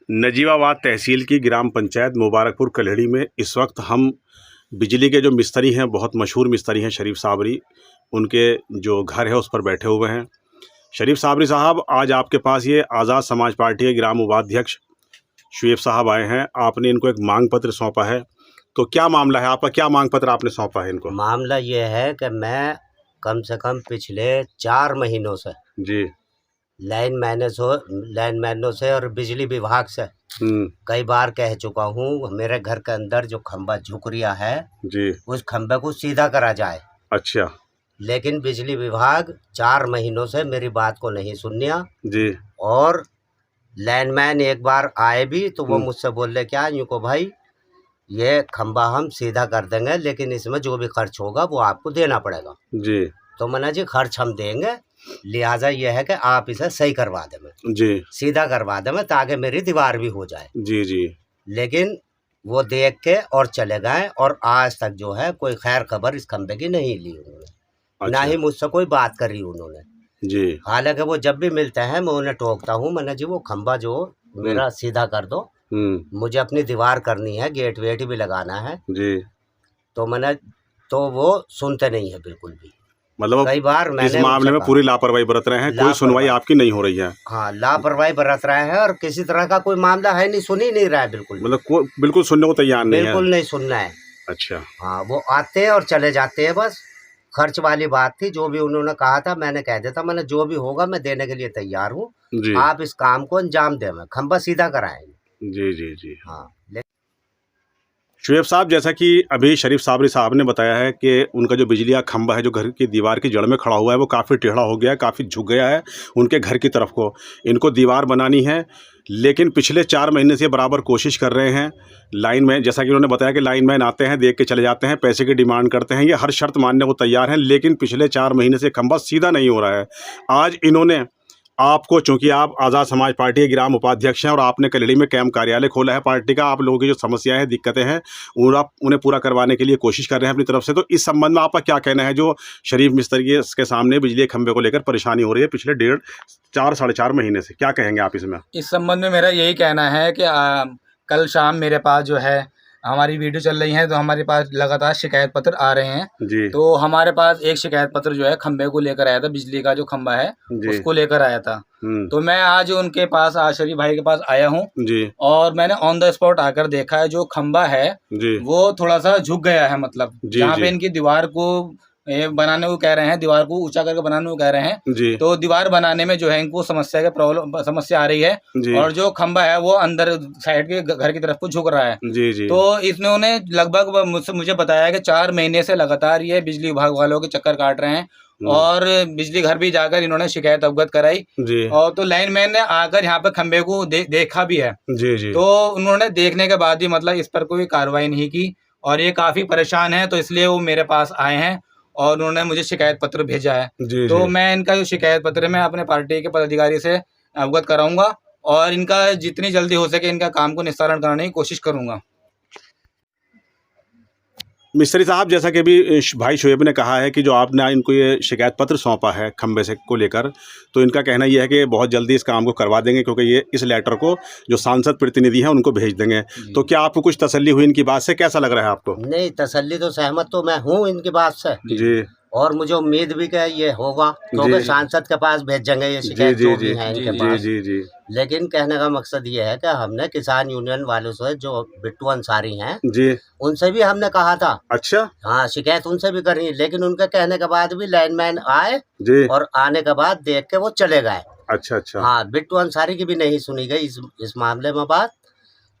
नजीबाबाद तहसील की ग्राम पंचायत मुबारकपुर कल्हड़ी में इस वक्त हम बिजली के जो मिस्त्री हैं, बहुत मशहूर मिस्त्री हैं शरीफ साबरी, उनके जो घर है उस पर बैठे हुए हैं। शरीफ साबरी साहब, आज आपके पास ये आज़ाद समाज पार्टी के ग्राम उपाध्यक्ष शुएब साहब आए हैं। आपने इनको एक मांग पत्र सौंपा है, तो क्या मामला है आपका? क्या मांग पत्र आपने सौंपा है इनको? मामला ये है कि मैं कम से कम पिछले 4 महीनों से जी लाइनमैनों से और बिजली विभाग से कई बार कह चुका हूँ, मेरे घर के अंदर जो खंबा झुक रिया है जी, उस खंबे को सीधा करा जाए। अच्छा लेकिन बिजली विभाग 4 महीनों से मेरी बात को नहीं सुनिया जी। और लाइनमैन एक बार आए भी तो वो मुझसे बोल रहे, क्या यूँ को भाई ये खंबा हम सीधा कर देंगे, लेकिन इसमें जो भी खर्च होगा वो आपको देना पड़ेगा। जी तो मैंने जी खर्च हम देंगे, लिहाजा ये है कि आप इसे सही करवा दें, जी, सीधा करवा दें ताकि मेरी दीवार भी हो जाए। जी जी। लेकिन वो देख के और चले गए और आज तक जो है कोई खैर खबर इस खंबे की नहीं ली उन्होंने। ना अच्छा ही मुझसे कोई बात करी उन्होंने। जी। हालांकि वो जब भी मिलते हैं मैं उन्हें टोकता हूँ, मैंने जी वो खंबा जो मेरा सीधा कर दो, मुझे अपनी दीवार करनी है, गेट वेट भी लगाना है जी। तो वो सुनते नहीं है बिल्कुल भी। मतलब कई बार इस मैंने मामले में पूरी लापरवाही बरत रहे हैं, कोई सुनवाई आपकी नहीं हो रही है। हाँ, लापरवाही बरत रहा है और किसी तरह का कोई मामला है नहीं, सुन ही नहीं रहा है बिल्कुल। मतलब बिल्कुल सुनने को तैयार नहीं है। बिल्कुल नहीं सुनना है। अच्छा। हाँ, वो आते हैं और चले जाते हैं बस। खर्च वाली बात थी, जो भी उन्होंने कहा था मैंने कह दिया था, मैंने जो भी होगा मैं देने के लिए तैयार हूँ, आप इस काम को अंजाम दें, मैं खंबा सीधा कराएंगे। जी जी जी। हाँ। शुएब साहब, जैसा कि अभी शरीफ साबरी साहब ने बताया है कि उनका जो बिजली का खंभा है जो घर की दीवार की जड़ में खड़ा हुआ है वो काफ़ी टेढ़ा हो गया है, काफ़ी झुक गया है उनके घर की तरफ को। इनको दीवार बनानी है, लेकिन पिछले 4 महीने से बराबर कोशिश कर रहे हैं। लाइनमैन, जैसा कि उन्होंने बताया कि लाइनमैन आते हैं, देख के चले जाते हैं, पैसे की डिमांड करते हैं, ये हर शर्त मानने को तैयार हैं, लेकिन पिछले 4 महीने से खंभा सीधा नहीं हो रहा है। आज इन्होंने आपको, चूंकि आप आज़ाद समाज पार्टी के ग्राम उपाध्यक्ष हैं और आपने कल्हड़ी में कैंप कार्यालय खोला है पार्टी का, आप लोगों की जो समस्याएं हैं, दिक्कतें हैं, आप उन्हें पूरा करवाने के लिए कोशिश कर रहे हैं अपनी तरफ से। तो इस संबंध में आपका क्या कहना है, जो शरीफ मिस्त्री के सामने बिजली के खंभे को लेकर परेशानी हो रही है पिछले 4 साढ़े 4 महीने से? क्या कहेंगे आप इसमें? इस संबंध में मेरा यही कहना है कि कल शाम मेरे पास जो है हमारी वीडियो चल रही है, तो हमारे पास लगातार शिकायत पत्र आ रहे हैं जी। तो हमारे पास एक शिकायत पत्र जो है खंबे को लेकर आया था, बिजली का जो खंबा है उसको लेकर आया था। तो मैं आज उनके पास, आज शरीफ भाई के पास आया हूँ जी, और मैंने ऑन द स्पॉट आकर देखा है, जो खंबा है जी, वो थोड़ा सा झुक गया है। मतलब जहाँ पे इनकी दीवार को बनाने को कह रहे हैं, दीवार को ऊंचा करके बनाने को कह रहे हैं जी, तो दीवार बनाने में जो है इनको समस्या आ रही है और जो खंबा है वो अंदर साइड के घर की तरफ को झुक रहा है जी जी। तो इन्होंने लगभग मुझे बताया कि 4 महीने से लगातार ये बिजली विभाग वालों के चक्कर काट रहे हैं और बिजली घर भी जाकर इन्होंने शिकायत अवगत कराई जी, और तो लाइनमैन ने आकर यहाँ पे खंबे को देखा भी है जी जी। तो उन्होंने देखने के बाद ही मतलब इस पर कोई कार्रवाई नहीं की और ये काफी परेशान है, तो इसलिए वो मेरे पास आए हैं और उन्होंने मुझे शिकायत पत्र भेजा है जी, तो जी। मैं इनका जो शिकायत पत्र मैं अपने पार्टी के पदाधिकारी से अवगत कराऊंगा और इनका जितनी जल्दी हो सके इनका काम को निस्तारण कराने की कोशिश करूंगा। मिस्त्री साहब, जैसा कि अभी भाई शुएब ने कहा है कि जो आपने इनको ये शिकायत पत्र सौंपा है खंबे से को लेकर, तो इनका कहना यह है कि बहुत जल्दी इस काम को करवा देंगे, क्योंकि ये इस लेटर को जो सांसद प्रतिनिधि हैं उनको भेज देंगे। तो क्या आपको कुछ तसल्ली हुई इनकी बात से? कैसा लग रहा है आपको? नहीं, तसल्ली तो सहमत तो मैं हूँ इनकी बात से जी, और मुझे उम्मीद भी कि ये होगा, क्योंकि सांसद के पास भेजेंगे ये शिकायत जो भी है इनके पास जी जी। लेकिन कहने का मकसद ये है कि हमने किसान यूनियन वालों से, जो बिट्टू अंसारी हैं जी, उनसे भी हमने कहा था। अच्छा। हाँ, शिकायत उनसे भी करी, लेकिन उनके कहने के बाद भी लाइनमैन आए जी, और आने के बाद देख के वो चले गए। अच्छा अच्छा। हाँ, बिट्टू अंसारी की भी नहीं सुनी गई इस मामले में बात,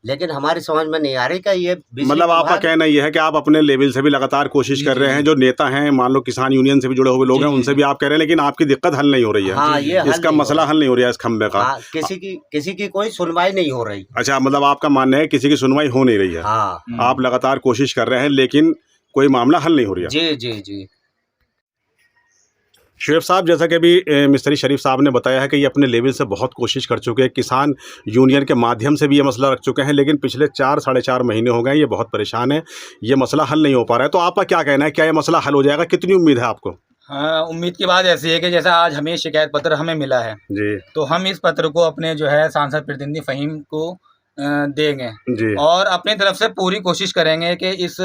लेकिन हमारी समझ में नहीं आ रही कि ये मतलब आपका कहना ये है कि आप अपने लेवल से भी लगातार कोशिश कर रहे हैं, जो नेता हैं, मान लो किसान यूनियन से भी जुड़े हुए लोग हैं, उनसे भी आप कह रहे हैं, लेकिन आपकी दिक्कत हल नहीं हो रही है। हाँ, ये इसका मसला हल नहीं हो रहा है इस खंबे का। हाँ, किसी की कोई सुनवाई नहीं हो रही। अच्छा, मतलब आपका मानना है किसी की सुनवाई हो नहीं रही है। हाँ, आप लगातार कोशिश कर रहे हैं लेकिन कोई मामला हल नहीं हो रहा। जी जी जी। शुएब साहब, जैसा कि अभी मिस्त्री शरीफ साहब ने बताया है कि ये अपने लेवल से बहुत कोशिश कर चुके हैं, किसान यूनियन के माध्यम से भी ये मसला रख चुके हैं, लेकिन पिछले 4 साढ़े 4 महीने हो गए, ये बहुत परेशान है, ये मसला हल नहीं हो पा रहा है। तो आपका क्या कहना है, क्या ये मसला हल हो जाएगा? कितनी उम्मीद है आपको? हाँ, उम्मीद की बात ऐसी है कि जैसा आज हमें शिकायत पत्र हमें मिला है जी, तो हम इस पत्र को अपने जो है सांसद प्रतिनिधि फ़हीम को देंगे और अपनी तरफ से पूरी कोशिश करेंगे कि इस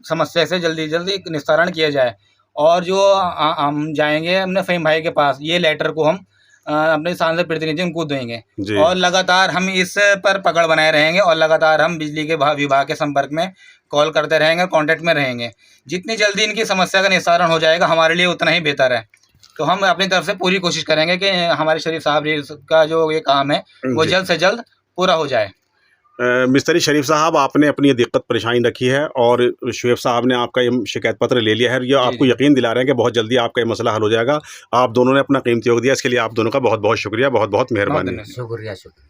समस्या से जल्दी जल्दी निस्तारण किया जाए। और जो हम जाएंगे अपने फ़हीम भाई के पास, ये लेटर को हम अपने सांसद प्रतिनिधि उनको देंगे और लगातार हम इस पर पकड़ बनाए रहेंगे और लगातार हम बिजली के विभाग के संपर्क में कॉल करते रहेंगे, कांटेक्ट में रहेंगे। जितनी जल्दी इनकी समस्या का निस्तारण हो जाएगा हमारे लिए उतना ही बेहतर है। तो हम अपनी तरफ से पूरी कोशिश करेंगे कि हमारे शरीफ साहब का जो ये काम है वो जल्द से जल्द पूरा हो जाए। मिस्त्री शरीफ साहब, आपने अपनी दिक्कत परेशानी रखी है और शुएब साहब ने आपका ये शिकायत पत्र ले लिया है। ये आपको यकीन दिला रहे हैं कि बहुत जल्दी आपका ये मसला हल हो जाएगा। आप दोनों ने अपना कीमती वक्त दिया, इसके लिए आप दोनों का बहुत बहुत शुक्रिया, बहुत बहुत मेहरबानी। शुक्रिया।